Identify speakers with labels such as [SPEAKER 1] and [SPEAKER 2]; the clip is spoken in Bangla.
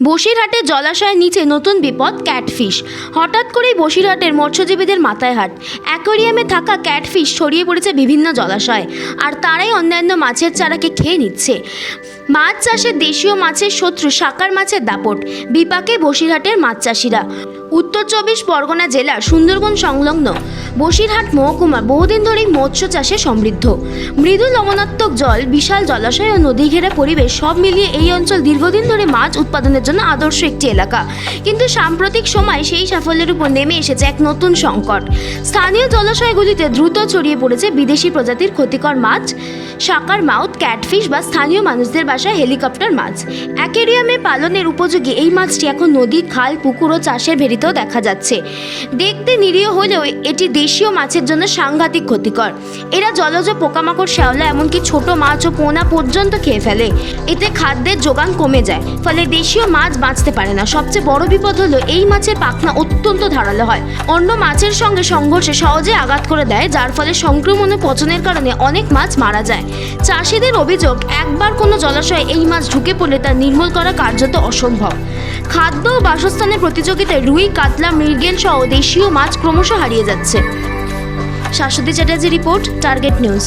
[SPEAKER 1] বসিরহাটের জলাশয়ের নিচে নতুন বিপদ, ক্যাটফিশ। হঠাৎ করেই বসিরহাটের মৎস্যজীবীদের মাথায় হাত। অ্যাকোয়ারিয়ামে থাকা ক্যাটফিশ ছড়িয়ে পড়েছে বিভিন্ন জলাশয়ে, আর তারাই অন্যান্য মাছের চারাকে খেয়ে নিচ্ছে। মাছ চাষে দেশীয় মাছের শত্রু শাকার মাছের দাপট, বিপাকে বসিরহাটের মাছ চাষিরা। উত্তর ২৪ পরগনা জেলার সুন্দরবন সংলগ্ন বসিরহাট মহকুমা বহুদিন ধরেই মৎস্য চাষে সমৃদ্ধ। মৃদু লবণাত্মক জল, বিশাল জলাশয় ও নদী ঘেরা পরিবেশ সব মিলিয়ে এই অঞ্চল দীর্ঘদিন ধরে মাছ উৎপাদনের জন্য আদর্শ একটি এলাকা। কিন্তু সাম্প্রতিক সময় সেই সাফল্যের উপর নেমে এসেছে এক নতুন সংকট। স্থানীয় জলাশয়গুলিতে দ্রুত ছড়িয়ে পড়েছে বিদেশি প্রজাতির ক্ষতিকর মাছ, শাকার মাউথ, ক্যাটফিশ বা স্থানীয় মানুষদের বাসায় হেলিকপ্টার মাছ। অ্যাকোয়ারিয়ামে পালনের উপযোগী এই মাছটি এখন নদী, খাল, পুকুর ও চাষের ভেরিতেও দেখা যাচ্ছে। দেখতে নিরীহ হলেও এটি দেশীয় মাছের জন্য সাংঘাতিক ক্ষতিকর। এরা জলজ পোকামাকড়, শ্যাওলা, এমনকি ছোট মাছ ও পোনা পর্যন্ত খেয়ে ফেলে। এতে খাদ্যের যোগান কমে যায়, ফলে দেশীয় মাছ বাঁচতে পারে না। সবচেয়ে বড় বিপদ হলো এই মাছের পাখনা অত্যন্ত ধারালো হয়, অন্য মাছের সঙ্গে সংঘর্ষে সহজে আঘাত করে দেয়, যার ফলে সংক্রমণ ও পচনের কারণে অনেক মাছ মারা যায়। চাষিদের অভিযোগ, একবার কোনো জলাশয়ে এই মাছ ঢুকে পড়লে তা নির্মূল করা কার্যত অসম্ভব। খাদ্য ও বাসস্থানের প্রতিযোগিতায় রুই, কাতলা, মৃগেল সহ দেশীয় মাছ ক্রমশ হারিয়ে যাচ্ছে। Shashwati Chatterjee report, target news.